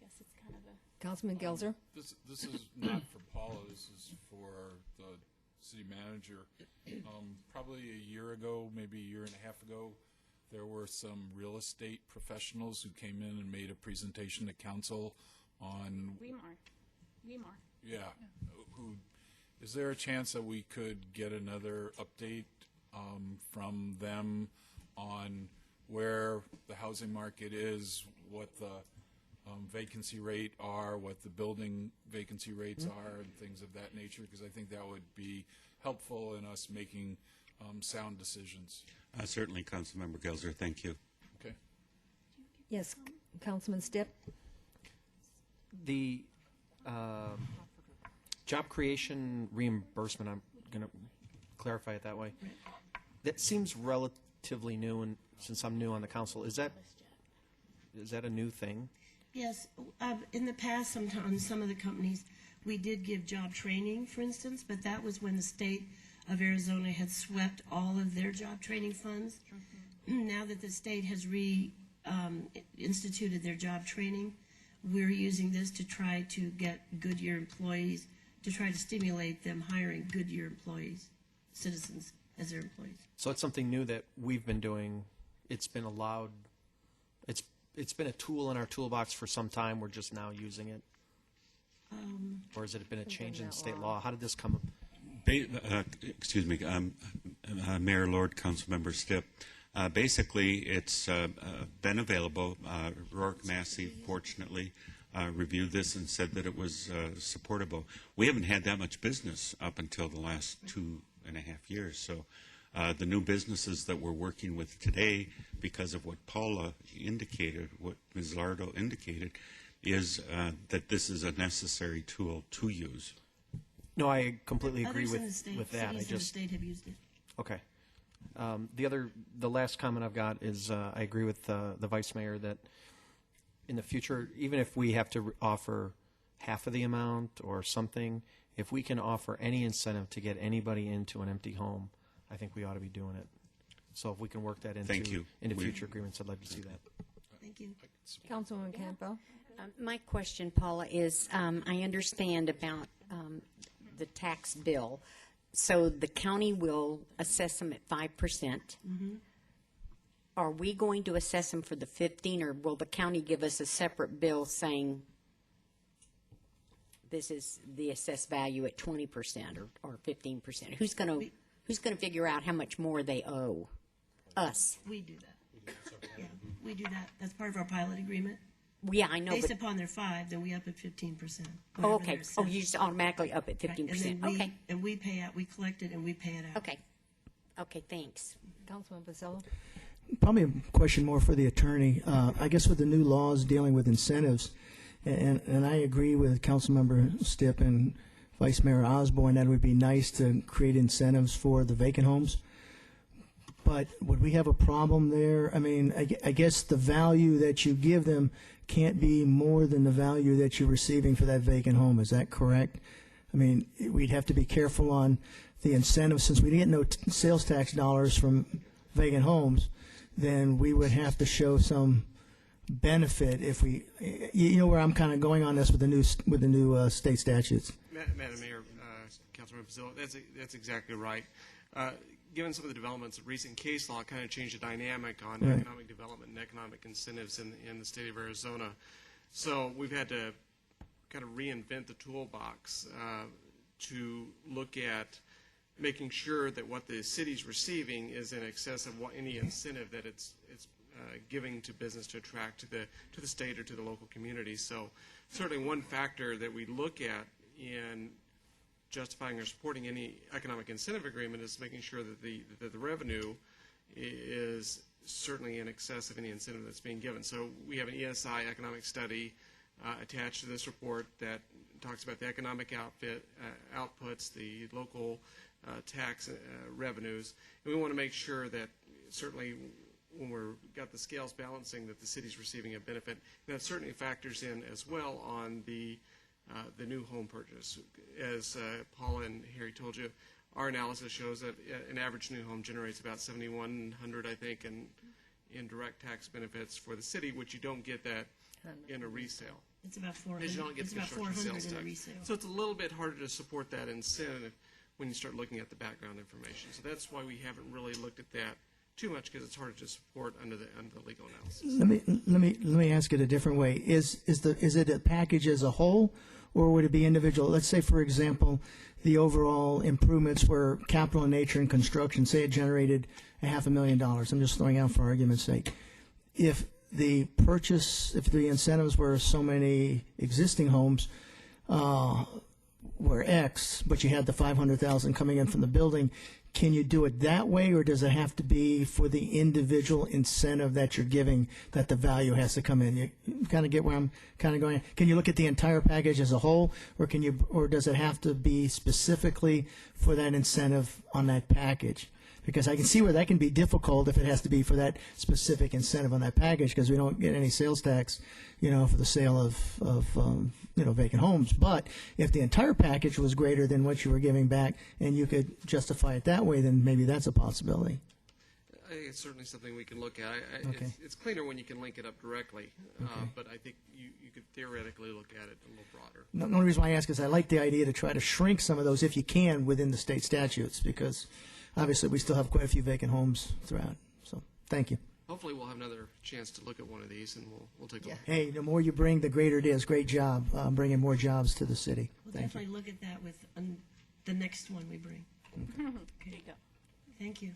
guess it's kind of a. Councilman Gelzer. This is not for Paula, this is for the city manager. Probably a year ago, maybe a year and a half ago, there were some real estate professionals who came in and made a presentation to council on. Weimar. Yeah. Is there a chance that we could get another update from them on where the housing market is, what the vacancy rate are, what the building vacancy rates are, and things of that nature? Because I think that would be helpful in us making sound decisions. Certainly, Councilmember Gelzer, thank you. Okay. Yes, Councilman Stipp. The job creation reimbursement, I'm going to clarify it that way. That seems relatively new, and since I'm new on the council, is that a new thing? Yes, in the past, sometimes some of the companies, we did give job training, for instance, but that was when the state of Arizona had swept all of their job training funds. Now that the state has instituted their job training, we're using this to try to get Goodyear employees, to try to stimulate them hiring Goodyear employees, citizens as their employees. So it's something new that we've been doing. It's been allowed. It's been a tool in our toolbox for some time. We're just now using it. Or has it been a change in state law? How did this come up? Excuse me, Mayor, Lord, Councilmember Stipp. Basically, it's been available. Rourke Massey, fortunately, reviewed this and said that it was supportable. We haven't had that much business up until the last 2.5 years. So the new businesses that we're working with today, because of what Paula indicated, what Ms. Lardo indicated, is that this is a necessary tool to use. No, I completely agree Others in the state, with that. cities in the state have used it. Okay. The last comment I've got is I agree with the Vice Mayor that in the future, even if we have to offer half of the amount or something, if we can offer any incentive to get anybody into an empty home, I think we ought to be doing it. So if we can work that into future agreements, I'd like to see that. Thank you. Councilwoman Campbell? My question, Paula, is I understand about the tax bill. So the county will assess them at 5%. Mm-hmm. Are we going to assess them for the 15, or will the county give us a separate bill saying this is the assessed value at 20% or 15%? Who's going to figure out how much more they owe us? We do that. Yeah, we do that. That's part of our pilot agreement. Yeah, I know. Based but, upon their 5, then we up at 15%. oh, okay. Oh, you just automatically up at 15%. Right. Okay. And we pay out. We collect it and we pay it out. Okay. Okay, thanks. Councilman Basillo? Probably a question more for the attorney. I guess with the new laws dealing with incentives, and I agree with Councilmember Stipp and Vice Mayor Osborne that it would be nice to create incentives for the vacant homes. But would we have a problem there? I mean, I guess the value that you give them can't be more than the value that you're receiving for that vacant home. Is that correct? I mean, we'd have to be careful on the incentive. Since we get no sales tax dollars from vacant homes, then we would have to show some benefit if we, you know where I'm kind of going on this with the new state statutes. Madam Mayor, Councilmember Basillo, that's exactly right. Given some of the developments of recent case law, kind of changed the dynamic on Right. economic development and economic incentives in the state of Arizona. So we've had to kind of reinvent the toolbox to look at making sure that what the city's receiving is in excess of what any incentive that it's giving to business to attract to the state or to the local community. So certainly one factor that we look at in justifying or supporting any economic incentive agreement is making sure that the revenue is certainly in excess of any incentive that's being given. So we have an ESI economic study attached to this report that talks about the economic outputs, the local tax revenues, and we want to make sure that certainly when we're got the scales balancing that the city's receiving a benefit. And that certainly factors in as well on the new home purchase. As Paula and Harry told you, our analysis shows that an average new home generates about $7,100, I think, in direct tax benefits for the city, which you don't get that in a resale. It's about 400. You don't get It's the about construction 400 sales in a tax. resale. So it's a little bit harder to support that incentive when you start looking at the background information. So that's why we haven't really looked at that too much, because it's harder to support under the legal analysis. Let me ask it a different way. Is it a package as a whole, or would it be individual? Let's say, for example, the overall improvements were capital in nature and construction. Say it generated $500,000. I'm just throwing out for argument's sake. If the incentives were so many existing homes were X, but you had the $500,000 coming in from the building, can you do it that way, or does it have to be for the individual incentive that you're giving that the value has to come in? You kind of get where I'm kind of going. Can you look at the entire package as a whole, or does it have to be specifically for that incentive on that package? Because I can see where that can be difficult if it has to be for that specific incentive on that package, because we don't get any sales tax, for the sale of vacant homes. But if the entire package was greater than what you were giving back, and you could justify it that way, then maybe that's a possibility. I think it's certainly something we can look at. Okay. It's cleaner when you can link it up directly, but I think you could theoretically look at it a little broader. The only reason why I ask is I like the idea to try to shrink some of those if you can within the state statutes, because obviously we still have quite a few vacant homes throughout. So, thank you. Hopefully, we'll have another chance to look at one of these, and we'll take a look. Hey, the more you bring, the greater it is. Great job bringing more jobs to the city. We'll Thank you. definitely look at that with the next one we bring. There you go. Thank you.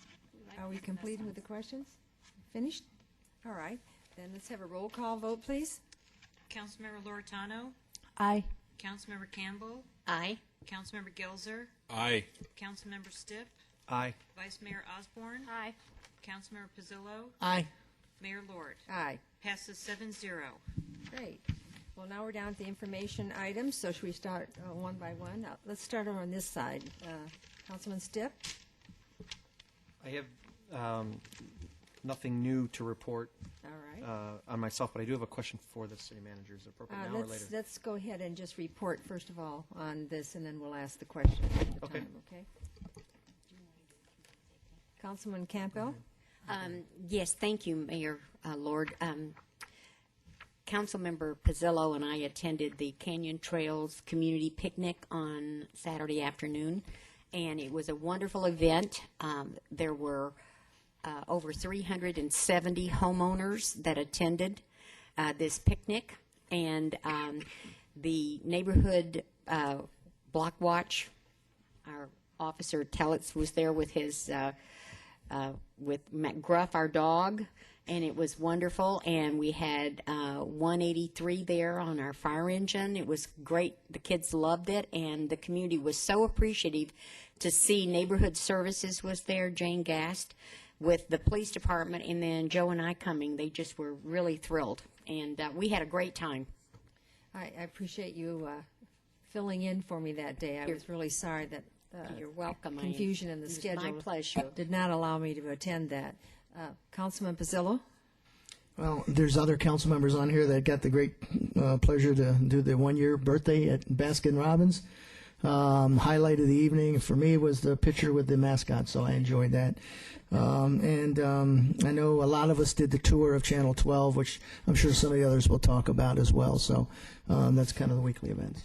Are we completed with the questions? Finished? All right, then let's have a roll call vote, please. Councilmember Loretano, Aye. Councilmember Campbell, Aye. Councilmember Gelzer, Aye. Councilmember Stipp, Aye. Vice Mayor Osborne, Aye. Councilmember Pizzillo, Aye. Mayor Lord. Aye. Passes 7-0. Great. Well, now we're down to the information items, so should we start one by one? Let's start over on this side. Councilman Stipp? I have nothing new to report All right. on myself, but I do have a question for the city manager. Is it appropriate now or later? Let's go ahead and just report, first of all, on this, and then we'll ask the question at the Okay. time, okay? Councilman Campbell? Yes, thank you, Mayor Lord. Councilmember Pizzillo and I attended the Canyon Trails Community Picnic on Saturday afternoon, and it was a wonderful event. There were over 370 homeowners that attended this picnic, and the neighborhood block watch, our officer Tellitz was there with his with McGruff, our dog, and it was wonderful. And we had 183 there on our fire engine. It was great. The kids loved it, and the community was so appreciative to see Neighborhood Services was there, Jane Gast, with the police department, and then Joe and I coming. They just were really thrilled, and we had a great time. I appreciate you filling in for me that day. I was really sorry that You're welcome. confusion in the It was schedule my pleasure. did not allow me to attend that. Councilman Pizzillo? Well, there's other council members on here that got the great pleasure to do the one-year birthday at Baskin Robbins. Highlight of the evening for me was the picture with the mascot, so I enjoyed that. And I know a lot of us did the tour of Channel 12, which I'm sure some of the others will talk about as well. So that's kind of the weekly events.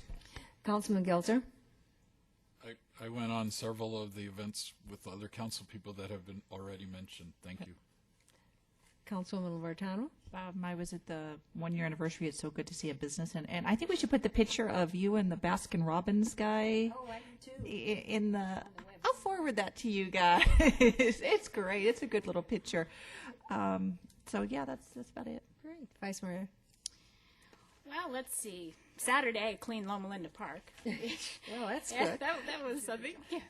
Councilman Gelzer? I went on several of the events with other council people that have been already mentioned. Thank you. Councilwoman Loretano? I was at the 1-year anniversary. It's so good to see a business, and I think we should put the picture of you and the Baskin Robbins guy. Oh, I do too. In the, I'll forward that to you guys. It's great. It's a good little picture. So yeah, that's about it. Great. Vice Mayor? Well, let's see. Saturday, I cleaned Loma Linda Park. Well, that's Yeah, good. that was something. Yes.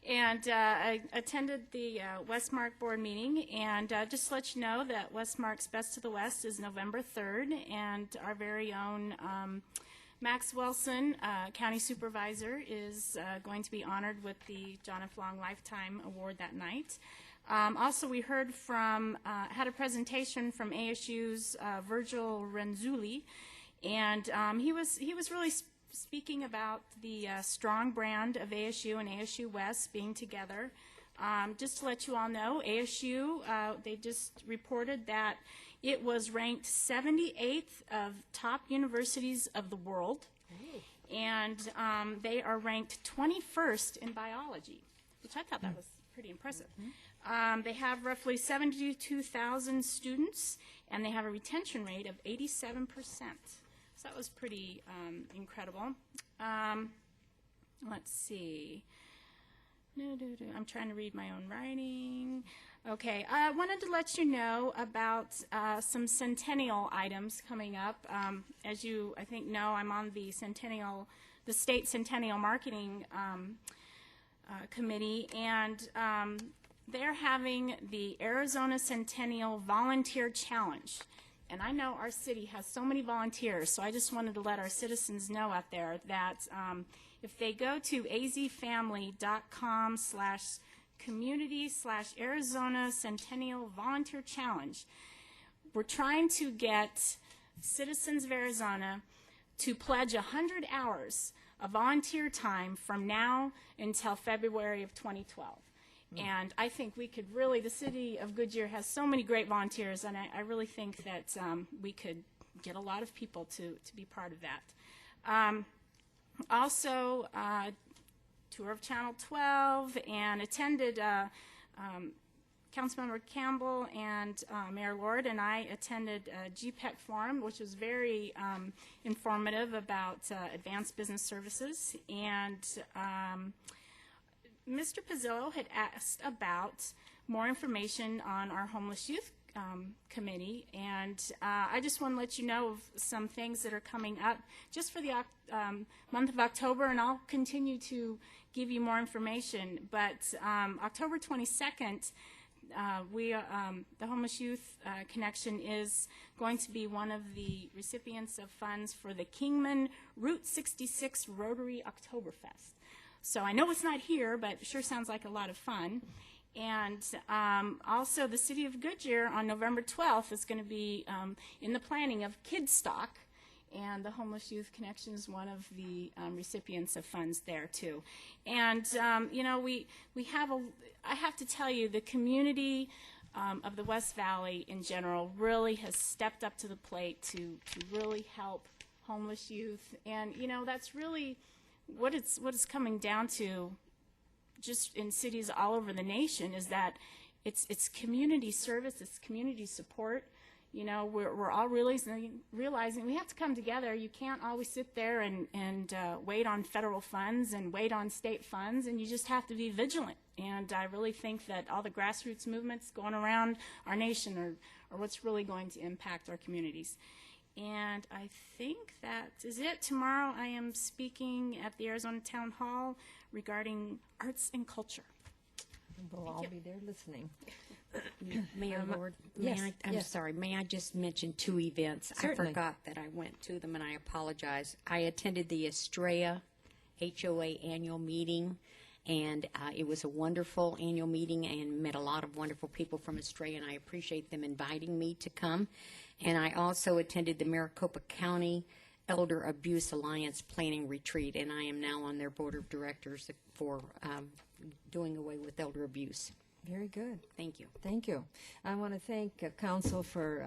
And I attended the Westmark board meeting, and just to let you know that Westmark's Best of the West is November 3rd, and our very own Max Wilson, County Supervisor, is going to be honored with the John F. Long Lifetime Award that night. Also, we heard from, had a presentation from ASU's Virgil Renzulli, and he was really speaking about the strong brand of ASU and ASU West being together. Just to let you all know, ASU, they just reported that it was ranked 78th of top universities of the world, and they are ranked 21st in biology, which I thought that was pretty impressive. They have roughly 72,000 students, and they have a retention rate of 87%. So that was pretty incredible. Let's see. I'm trying to read my own writing. Okay, I wanted to let you know about some centennial items coming up. As you, I think, know, I'm on the state centennial marketing committee, and they're having the Arizona Centennial Volunteer Challenge. And I know our city has so many volunteers, so I just wanted to let our citizens know out there that if they go to azfamily.com/community/Arizona Centennial Volunteer Challenge, we're trying to get citizens of Arizona to pledge 100 hours of volunteer time from now until February of 2012. And I think we could really, the city of Goodyear has so many great volunteers, and I really think that we could get a lot of people to be part of that. Also, tour of Channel 12 and attended Councilmember Campbell and Mayor Lord and I attended a GPEC forum, which was very informative about advanced business services. And Mr. Pizzillo had asked about more information on our homeless youth committee, and I just want to let you know of some things that are coming up just for the month of October, and I'll continue to give you more information. But October 22nd, the Homeless Youth Connection is going to be one of the recipients of funds for the Kingman Route 66 Rotary Oktoberfest. So I know it's not here, but it sure sounds like a lot of fun. And also the City of Goodyear on November 12th is going to be in the planning of Kidstock, and the Homeless Youth Connection is one of the recipients of funds there too. And you know, we have I have to tell you, the community of the West Valley in general really has stepped up to the plate to really help homeless youth. And you know, that's really what it's coming down to, just in cities all over the nation, is that it's community service, it's community support. You know, we're all realizing we have to come together. You can't always sit there and wait on federal funds and wait on state funds, and you just have to be vigilant. And I really think that all the grassroots movements going around our nation are what's really going to impact our communities. And I think that is it. Tomorrow I am speaking at the Arizona Town Hall regarding arts and culture. We'll all be there listening. Mayor Lord, yes, I'm yes. sorry, may I just mention two events? Certainly. I forgot that I went to them, and I apologize. I attended the Estrella HOA annual meeting, and it was a wonderful annual meeting, and met a lot of wonderful people from Estrella, and I appreciate them inviting me to come. And I also attended the Maricopa County Elder Abuse Alliance Planning Retreat, and I am now on their board of directors for doing away with elder abuse. Very good. Thank you. Thank you. I want to thank council for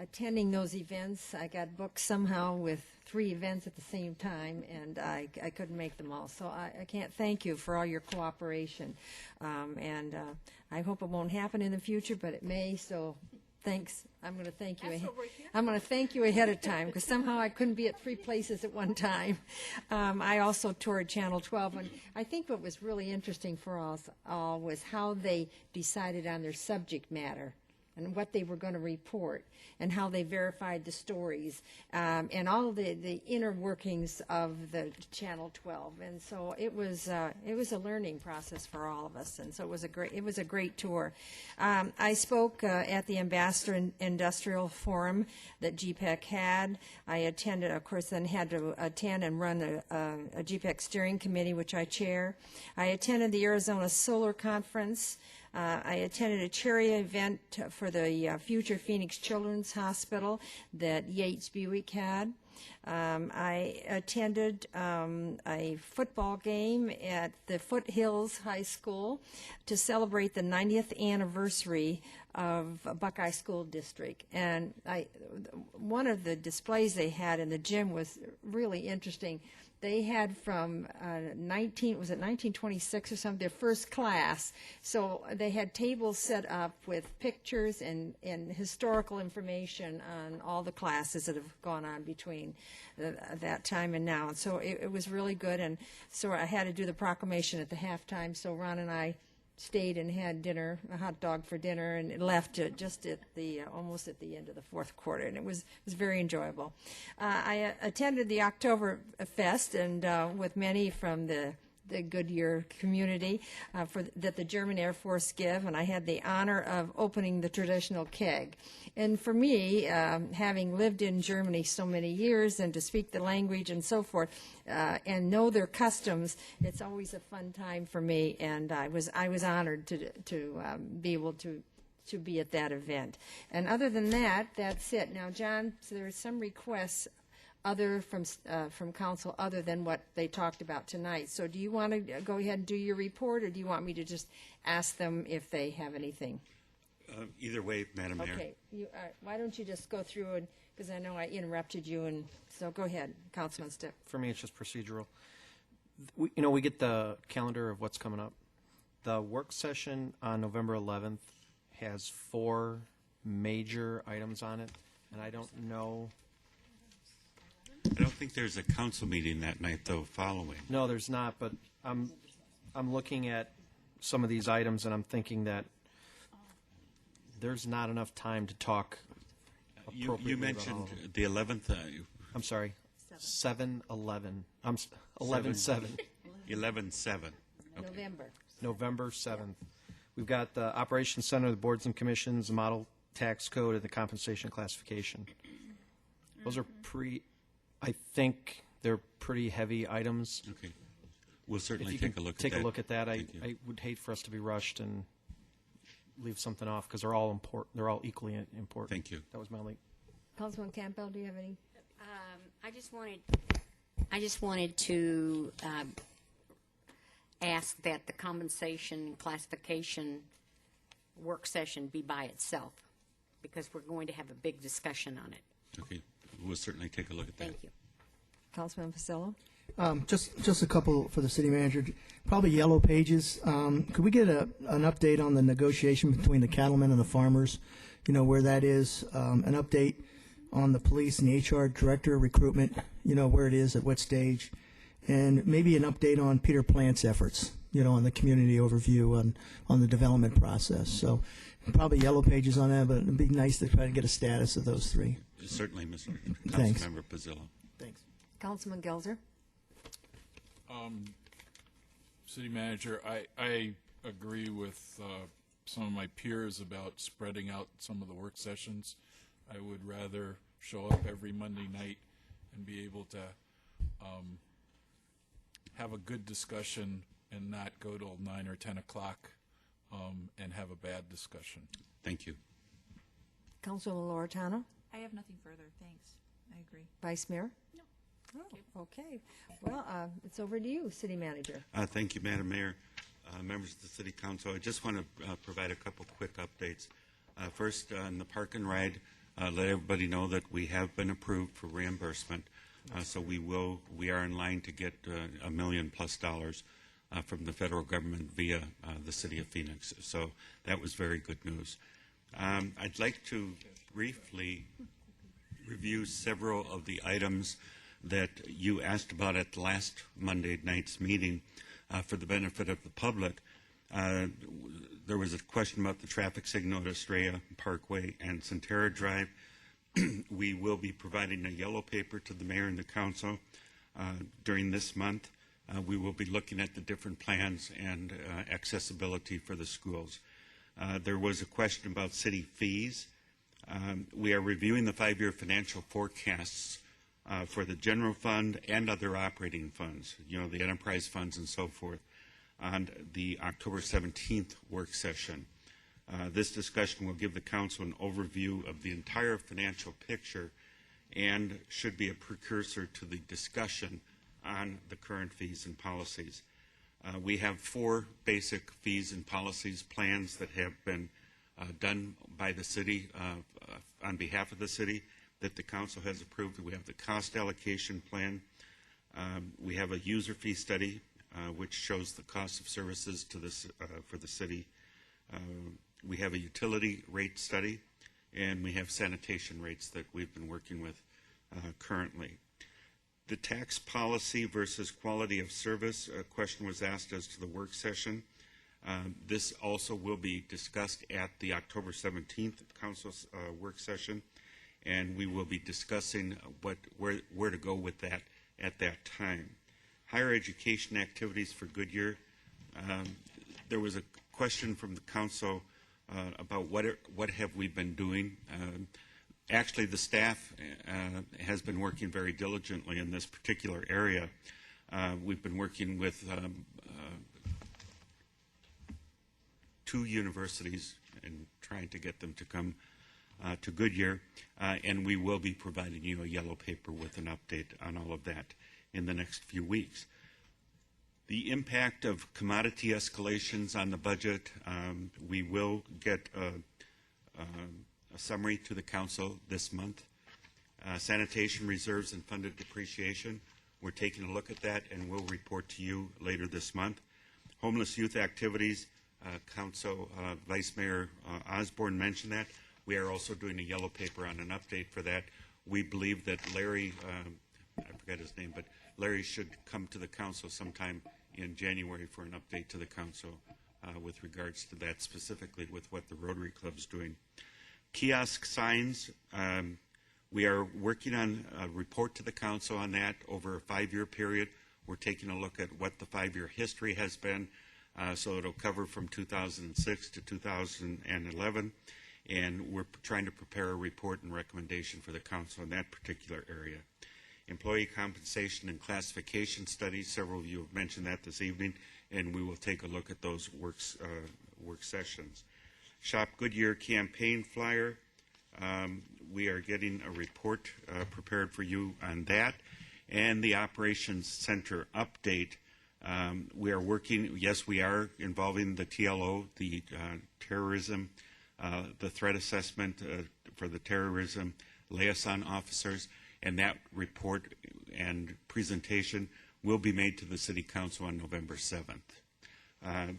attending those events. I got booked somehow with 3 events at the same time, and I couldn't make them all. So I can't thank you for all your cooperation. And I hope it won't happen in the future, but it may, so thanks. I'm going to thank you. I'm going to thank you ahead of time, because somehow I couldn't be at 3 places at one time. I also toured Channel 12, and I think what was really interesting for us all was how they decided on their subject matter and what they were going to report, and how they verified the stories, and all the inner workings of the Channel 12. And so it was a learning process for all of us, and so it was a great tour. I spoke at the Ambassador Industrial Forum that GPEC had. I attended, of course, then had to attend and run a GPEC steering committee, which I chair. I attended the Arizona Solar Conference. I attended a charity event for the Future Phoenix Children's Hospital that Yates Buick had. I attended a football game at the Foothills High School to celebrate the 90th anniversary of Buckeye School District. And one of the displays they had in the gym was really interesting. They had from 1926 or something, their first class. So they had tables set up with pictures and historical information on all the classes that have gone on between that time and now. And so it was really good. And so I had to do the proclamation at the halftime. So Ron and I stayed and had dinner, a hot dog for dinner, and left just at the almost at the end of the 4th quarter, and it was very enjoyable. I attended the Oktoberfest and with many from the Goodyear community that the German Air Force give, and I had the honor of opening the traditional keg. And for me, having lived in Germany so many years and to speak the language and so forth, and know their customs, it's always a fun time for me, and I was honored to be able to be at that event. And other than that, that's it. Now, John, so there are some requests from council other than what they talked about tonight. So do you want to go ahead and do your report, or do you want me to just ask them if they have anything? Either way, Madam Mayor. Okay, why don't you just go through, and because I know I interrupted you, and so go ahead, Councilman Stipp. For me, it's just procedural. We get the calendar of what's coming up. The work session on November 11th has 4 major items on it, and I don't know. I don't think there's a council meeting that night, though, following. No, there's not, but I'm looking at some of these items, and I'm thinking that there's not enough time to talk appropriately. You mentioned about all of them. the 11th. I'm sorry, 7/11. 11/7. 11/7. Okay. November 7th. We've got the Operations Center, the boards and commissions, the model tax code, and the compensation classification. Those are I think they're pretty heavy items. Okay. We'll certainly If you take can a look at that. take a look at that. Thank you. I would hate for us to be rushed and leave something off because they're all important. They're all equally important. Thank you. That was my only. Councilman Campbell, do you have any? I just wanted to ask that the compensation classification work session be by itself, because we're going to have a big discussion on it. Okay. We'll certainly take a look at that. Thank you. Councilman Pasillo? Just a couple for the city manager. Probably yellow pages. Could we get an update on the negotiation between the cattlemen and the farmers? Where that is. An update on the police and the HR director recruitment. Where it is, at what stage, and maybe an update on Peter Plant's efforts. On the community overview on the development process. So probably yellow pages on that, but it'd be nice to try to get a status of those 3. Certainly, Mr. Thanks. Councilmember Pizzillo. Thanks. Councilman Gelzer? City Manager, I agree with some of my peers about spreading out some of the work sessions. I would rather show up every Monday night and be able to have a good discussion and not go till 9 or 10 o'clock and have a bad discussion. Thank you. Councilman Loretano? I have nothing further. Thanks. I agree. Vice Mayor? No. Oh, okay. Well, it's over to you, City Manager. Thank you, Madam Mayor. Members of the City Council, I just want to provide a couple quick updates. First, on the park and ride, let everybody know that we have been approved for reimbursement. So we are in line to get $1 million+ from the federal government via the City of Phoenix. So that was very good news. I'd like to briefly review several of the items that you asked about at the last Monday night's meeting for the benefit of the public. There was a question about the traffic signal at Estrella Parkway and Centera Drive. We will be providing a yellow paper to the mayor and the council during this month. We will be looking at the different plans and accessibility for the schools. There was a question about city fees. We are reviewing the 5-year financial forecasts for the general fund and other operating funds, the enterprise funds and so forth, on the October 17th work session. This discussion will give the council an overview of the entire financial picture and should be a precursor to the discussion on the current fees and policies. We have 4 basic fees and policies plans that have been done by the city on behalf of the city that the council has approved. We have the cost allocation plan. We have a user fee study which shows the cost of services to this for the city. We have a utility rate study, and we have sanitation rates that we've been working with currently. The tax policy versus quality of service question was asked as to the work session. This also will be discussed at the October 17th council's work session, and we will be discussing where to go with that at that time. Higher education activities for Goodyear. There was a question from the council about what have we been doing. Actually, the staff has been working very diligently in this particular area. We've been working with 2 universities and trying to get them to come to Goodyear, and we will be providing you a yellow paper with an update on all of that in the next few weeks. The impact of commodity escalations on the budget, we will get a summary to the council this month. Sanitation reserves and funded depreciation, we're taking a look at that and we'll report to you later this month. Homeless youth activities, Council Vice Mayor Osborne mentioned that. We are also doing a yellow paper on an update for that. We believe that Larry, I forget his name, but Larry should come to the council sometime in January for an update to the council with regards to that, specifically with what the Rotary Club's doing. Kiosk signs, we are working on a report to the council on that over a 5-year period. We're taking a look at what the 5-year history has been, so it'll cover from 2006 to 2011, and we're trying to prepare a report and recommendation for the council in that particular area. Employee compensation and classification studies, several of you have mentioned that this evening, and we will take a look at those work sessions. Shop Goodyear campaign flyer, we are getting a report prepared for you on that. And the Operations Center update, we are working, yes, we are involving the TLO, the terrorism, the threat assessment for the terrorism liaison officers, and that report and presentation will be made to the City Council on November 7th.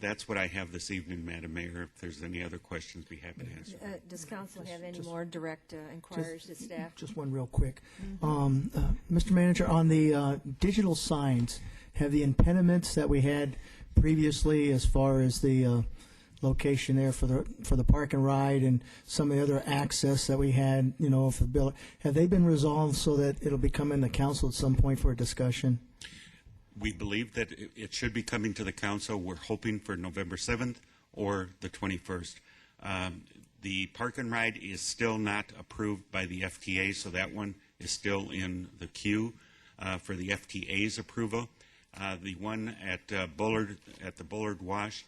That's what I have this evening, Madam Mayor. If there's any other questions, be happy to answer. Does council have any more direct inquiries to staff? Just one real quick. Mr. Manager, on the digital signs, have the impediments that we had previously as far as the location there for the park and ride and some of the other access that we had, you know, for the bill, have they been resolved so that it'll be coming to council at some point for a discussion? We believe that it should be coming to the council. We're hoping for November 7th or the 21st. The park and ride is still not approved by the FTA, so that one is still in the queue for the FTA's approval. The one at Bullard, at the Bullard Wash,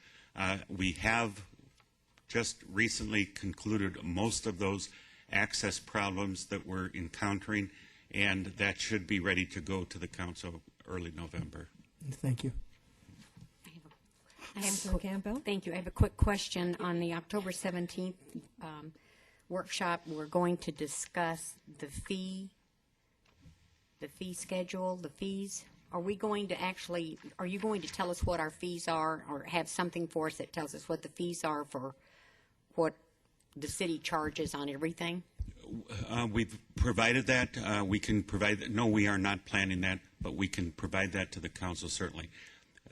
we have just recently concluded most of those access problems that we're encountering, and that should be ready to go to the council early November. Thank you. Campbell? Thank you. I have a quick question. On the October 17th workshop, we're going to discuss the fee schedule, the fees. Are you going to tell us what our fees are, or have something for us that tells us what the fees are for what the city charges on everything? We've provided that. We can provide that. No, we are not planning that, but we can provide that to the council, certainly.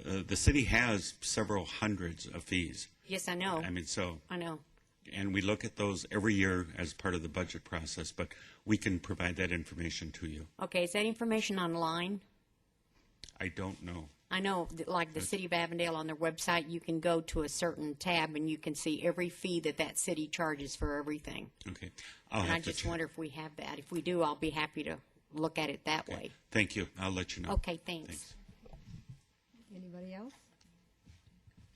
The city has several hundreds of fees. Yes, I know. I mean, so. I know. And we look at those every year as part of the budget process, but we can provide that information to you. Okay, is that information online? I don't know. I know, like the City of Avondale on their website, you can go to a certain tab and you can see every fee that city charges for everything. Okay. And I just wonder if we have that. If we do, I'll be happy to look at it that way. Thank you. I'll let you know. Okay, thanks. Anybody else?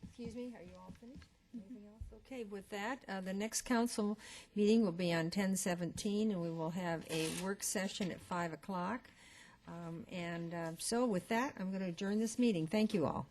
Excuse me, are you all finished? Anything else? Okay, with that, the next council meeting will be on 10/17, and we will have a work session at 5 o'clock. So with that, I'm going to adjourn this meeting. Thank you all.